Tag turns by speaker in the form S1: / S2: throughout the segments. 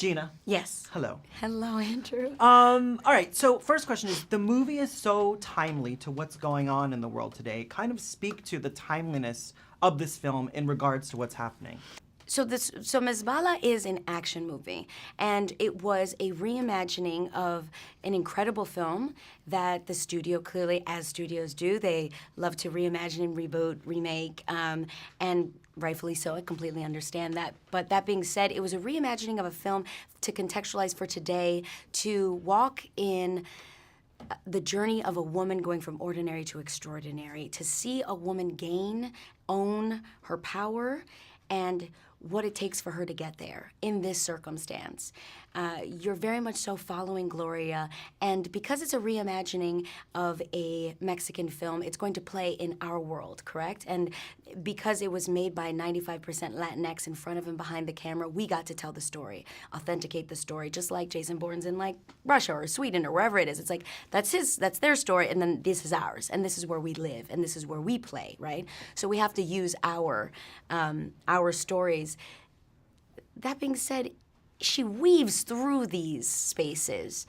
S1: Gina.
S2: Yes.
S1: Hello.
S2: Hello, Andrew.
S1: All right, so first question is, the movie is so timely to what's going on in the world today. Kind of speak to the timeliness of this film in regards to what's happening.
S2: So Ms. Bala is an action movie, and it was a reimagining of an incredible film that the studio, clearly, as studios do, they love to reimagine and reboot, remake, and rightfully so, I completely understand that. But that being said, it was a reimagining of a film to contextualize for today, to walk in the journey of a woman going from ordinary to extraordinary, to see a woman gain, own her power, and what it takes for her to get there in this circumstance. You're very much so following Gloria, and because it's a reimagining of a Mexican film, it's going to play in our world, correct? And because it was made by 95% Latinx in front of and behind the camera, we got to tell the story, authenticate the story, just like Jason Bourne's in like Russia or Sweden or wherever it is. It's like, that's their story, and then this is ours, and this is where we live, and this is where we play, right? So we have to use our stories. That being said, she weaves through these spaces,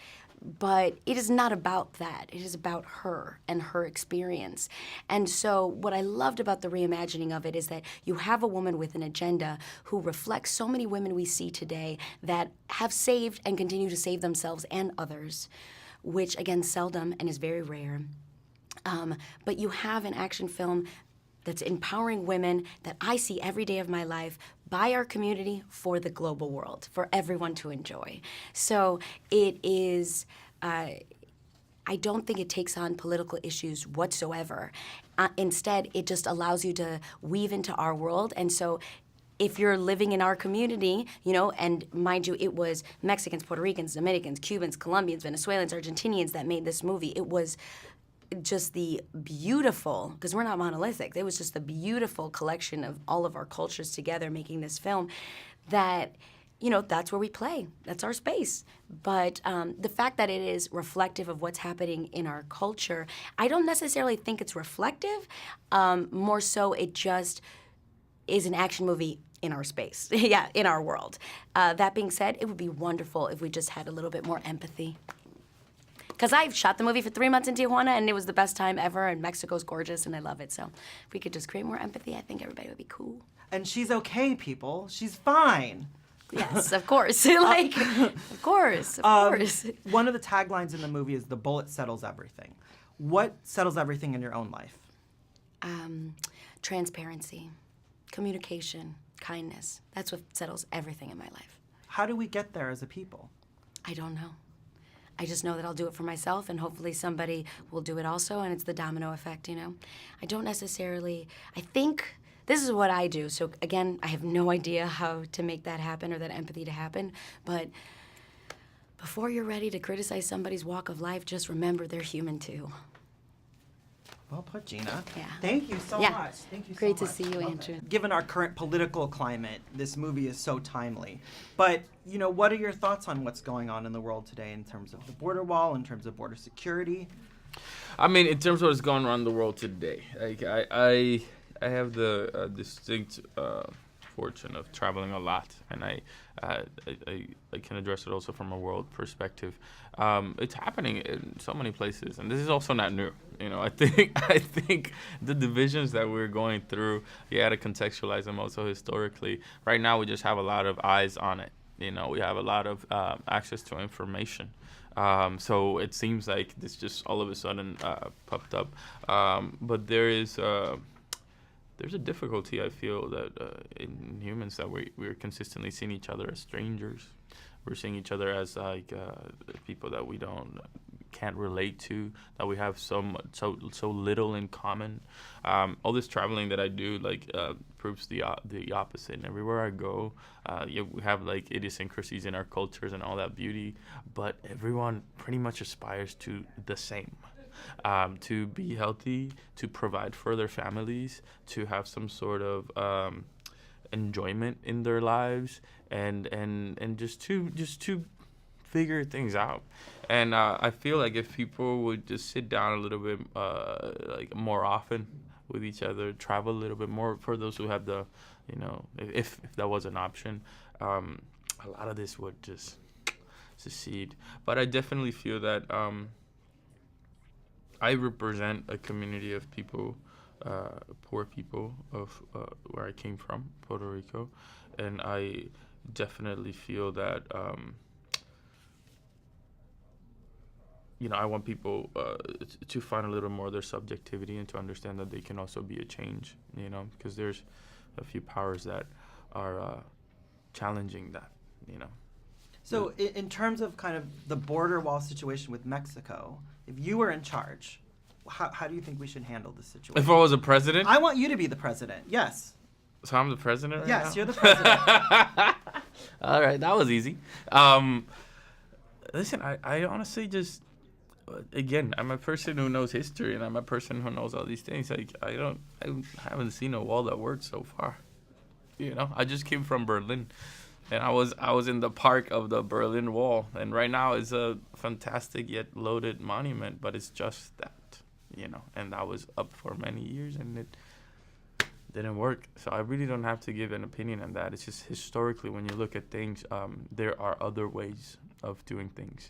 S2: but it is not about that. It is about her and her experience. And so what I loved about the reimagining of it is that you have a woman with an agenda who reflects so many women we see today that have saved and continue to save themselves and others, which again, seldom and is very rare. But you have an action film that's empowering women that I see every day of my life by our community for the global world, for everyone to enjoy. So it is, I don't think it takes on political issues whatsoever. Instead, it just allows you to weave into our world. And so if you're living in our community, you know, and mind you, it was Mexicans, Puerto Ricans, Dominicans, Cubans, Colombians, Venezuelans, Argentinians that made this movie. It was just the beautiful, because we're not monolithic, it was just the beautiful collection of all of our cultures together making this film that, you know, that's where we play. That's our space. But the fact that it is reflective of what's happening in our culture, I don't necessarily think it's reflective. More so, it just is an action movie in our space, yeah, in our world. That being said, it would be wonderful if we just had a little bit more empathy. Because I've shot the movie for 3 months in Tijuana, and it was the best time ever, and Mexico's gorgeous, and I love it. So if we could just create more empathy, I think everybody would be cool.
S1: And she's okay, people. She's fine.
S2: Yes, of course. Like, of course.
S1: One of the taglines in the movie is "The bullet settles everything." What settles everything in your own life?
S2: Transparency, communication, kindness. That's what settles everything in my life.
S1: How do we get there as a people?
S2: I don't know. I just know that I'll do it for myself, and hopefully somebody will do it also, and it's the domino effect, you know? I don't necessarily, I think this is what I do. So again, I have no idea how to make that happen or that empathy to happen, but before you're ready to criticize somebody's walk of life, just remember they're human too.
S1: Well put, Gina.
S2: Yeah.
S1: Thank you so much. Thank you so
S2: Great
S1: much.
S2: to see you, Andrew.
S1: Given our current political climate, this movie is so timely. But, you know, what are your thoughts on what's going on in the world today in terms of the border wall, in terms of border security?
S3: I mean, in terms of what's going on in the world today, like I have the distinct fortune of traveling a lot, and I can address it also from a world perspective. It's happening in so many places, and this is also not new. You know, I think the divisions that we're going through, you got to contextualize them also historically. Right now, we just have a lot of eyes on it. You know, we have a lot of access to information. So it seems like this just all of a sudden popped up. But there's a difficulty, I feel, that in humans that we're consistently seeing each other as strangers. We're seeing each other as like people that we can't relate to, that we have so little in common. All this traveling that I do proves the opposite. And everywhere I go, we have like idiosyncrasies in our cultures and all that beauty, but everyone pretty much aspires to the same. To be healthy, to provide for their families, to have some sort of enjoyment in their lives, and just to figure things out. And I feel like if people would just sit down a little bit like more often with each other, travel a little bit more for those who have the, you know, if that was an option, a lot of this would just secede. But I definitely feel that I represent a community of people, poor people of where I came from, Puerto Rico, and I definitely feel that I want people to find a little more of their subjectivity and to understand that they can also be a change, because there's a few powers that are challenging that,
S1: So in terms of kind of the border wall situation with Mexico, if you were in charge, how do you think we should handle this situation?
S3: If I was a president?
S1: I want you to be the president, yes.
S3: So I'm the president right now?
S1: Yes, you're the president.
S3: All right, that was easy. Listen, I honestly just, again, I'm a person who knows history, and I'm a person who knows all these things. Like, I haven't seen a wall that worked so far. I just came from Berlin, and I was in the park of the Berlin Wall, and right now it's a fantastic yet loaded monument, but it's just that, and that was up for many years, and it didn't work. So I really don't have to give an opinion on that. It's just historically, when you look at things, there are other ways of doing things.